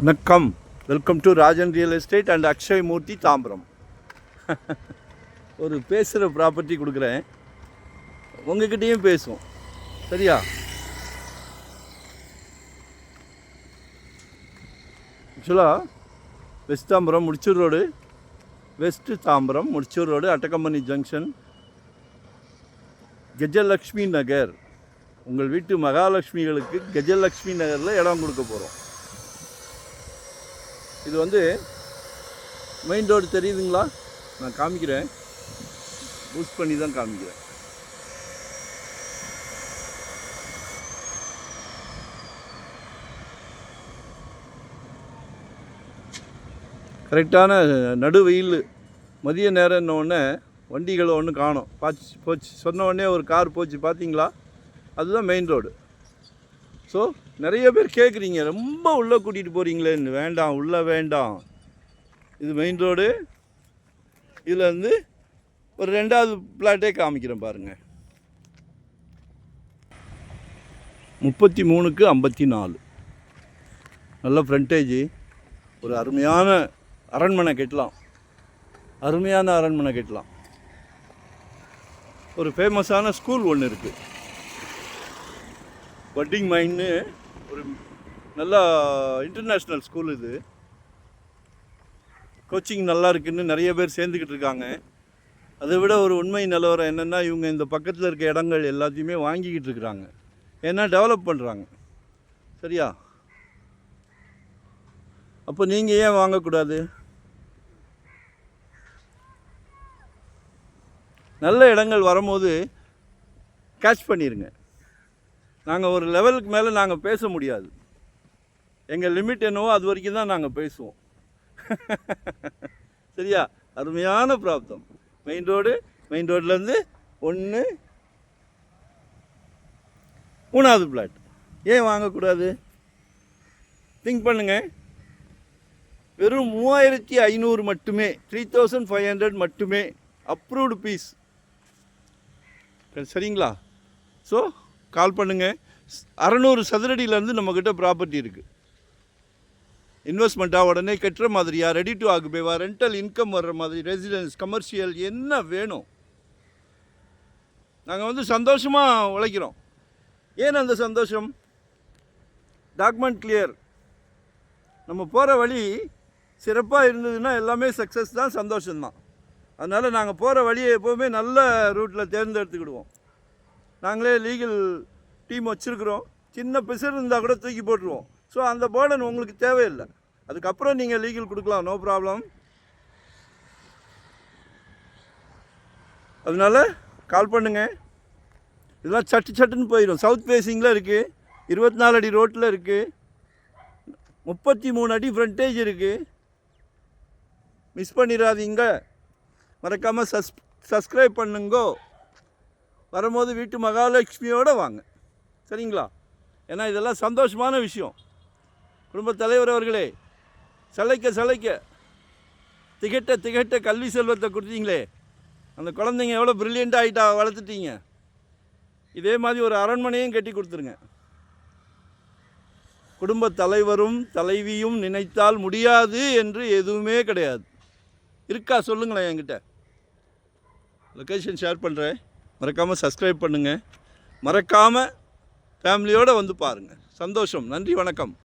வணக்கம். Welcome to Rajan real estate and Akshay Murthy Tambaram. ஒரு பேசுகிற ப்ராப்பர்ட்டி கொடுக்குறேன், உங்ககிட்டயும் பேசும். சரியா? ஆக்சுவலாக west Tambaram Mudichur road, west Tambaram Mudichur road, Attakampani junction, Gajalakshmi Nagar. உங்கள் வீட்டு மகாலட்சுமிகளுக்கு கஜலக்ஷ்மி நகரில் இடம் கொடுக்க போகிறோம். இது மெயின் ரோடு தெரியுதுங்களா? நான் காமிக்கிறேன், பூஸ்ட் பண்ணி தான் காமிக்கிறேன். கரெக்டான நடு வெயில், மதிய நேரம்னோடனே வண்டிகளை ஒன்று காணோம். போச்சு சொன்ன உடனே ஒரு கார் போச்சு, பார்த்தீங்களா? அதுதான் மெயின் ரோடு. ஸோ நிறைய பேர் கேட்குறீங்க, ரொம்ப உள்ளே கூட்டிகிட்டு போகிறீங்களேன்னு. வேண்டாம், உள்ளே வேண்டாம். இது மெயின் ரோடு. இதில் ஒரு ரெண்டாவது பிளாட்டே காமிக்கிறேன் பாருங்கள். 33க்கு 54 நல்ல ஃப்ரண்டேஜ். ஒரு அருமையான அரண்மனை கட்டலாம். ஒரு ஃபேமஸான ஸ்கூல் ஒன்று இருக்குது, பட்டிங் மைன்னு. ஒரு நல்ல இன்டர்நேஷ்னல் ஸ்கூல். இது கோச்சிங் நல்லா இருக்குன்னு நிறைய பேர் சேர்ந்துக்கிட்டு இருக்காங்க. அதை விட ஒரு உண்மை நிலவரம் என்னென்னா, இவங்க இந்த பக்கத்தில் இருக்க இடங்கள் எல்லாத்தையுமே வாங்கிக்கிட்டு இருக்கிறாங்க. ஏன்னா டெவலப் பண்ணுறாங்க. சரியா? அப்போ நீங்கள் ஏன் வாங்கக்கூடாது? நல்ல இடங்கள் வரும்போது கேட்ச் பண்ணிடுங்க. நாங்கள் ஒரு லெவலுக்கு மேலே நாங்கள் பேச முடியாது. எங்கள் லிமிட் என்னவோ அது வரைக்கும் தான் நாங்கள் பேசுவோம். சரியா? அருமையான பிராப்தம். மெயின் ரோட்லேருந்து 1 3வது பிளாட். ஏன் வாங்கக்கூடாது? திங்க் பண்ணுங்க. வெறும் 3500 மட்டுமே, 3500 மட்டுமே அப்ரூவ்டு பீஸ். சரிங்களா? ஸோ கால் பண்ணுங்கள். 600 சதுரடியிலேருந்து நம்மக்கிட்ட ப்ராப்பர்ட்டி இருக்குது. இன்வெஸ்ட்மெண்ட்டாக உடனே கட்டுற மாதிரியா, ரெடி டு ஆக்குபேவா, ரெண்டல் இன்கம் வர்ற மாதிரி, ரெசிடென்ஸ், கமர்ஷியல், என்ன வேணும்? நாங்கள் சந்தோஷமாக உழைக்கிறோம். ஏன் அந்த சந்தோஷம்? Document clear. நம்ம போகிற வழி சிறப்பாக இருந்ததுன்னா எல்லாமே சக்ஸஸ் தான், சந்தோஷம்தான். அதனால் நாங்கள் போகிற வழியை எப்போவுமே நல்ல ரூட்டில் தேர்ந்தெடுத்துக்கிடுவோம். நாங்களே லீகல் டீம் வச்சுருக்குறோம். சின்ன பிசர் இருந்தால் கூட தூக்கி போட்டுருவோம். ஸோ அந்த பேர்டன் உங்களுக்கு தேவையில்லை. அதுக்கப்புறம் நீங்கள் லீகல் கொடுக்கலாம், நோ ப்ராப்ளம். அதனால் கால் பண்ணுங்கள். இதெல்லாம் சட்டுன்னு போயிடும். சவுத் ஃபேஸிங்கில் இருக்குது, 24 அடி ரோட்டில் இருக்குது, 33 அடி ஃப்ரண்டேஜ் இருக்குது. மிஸ் பண்ணிடாதீங்க. மறக்காமல் சப்ஸ்கிரைப் பண்ணுங்கோ. வரும்போது வீட்டு மகாலட்சுமியோடு வாங்க. சரிங்களா? ஏன்னா இதெல்லாம் சந்தோஷமான விஷயம். குடும்பத் தலைவர் அவர்களே, சளைக்க திகட்ட கல்வி செல்வத்தை கொடுத்தீங்களே, அந்த குழந்தைங்க எவ்வளோ ப்ரில்லியண்ட்டாக வளர்த்துட்டீங்க. இதே மாதிரி ஒரு அரண்மனையும் கட்டி கொடுத்துருங்க. குடும்பத் தலைவரும் தலைவியும் நினைத்தால் முடியாது என்று எதுவுமே கிடையாது. இருக்கா? சொல்லுங்களேன் என்கிட்ட. லொக்கேஷன் ஷேர் பண்ணுறேன். மறக்காமல் சப்ஸ்கிரைப் பண்ணுங்கள். மறக்காமல் ஃபேமிலியோடு பாருங்கள். சந்தோஷம். நன்றி, வணக்கம்.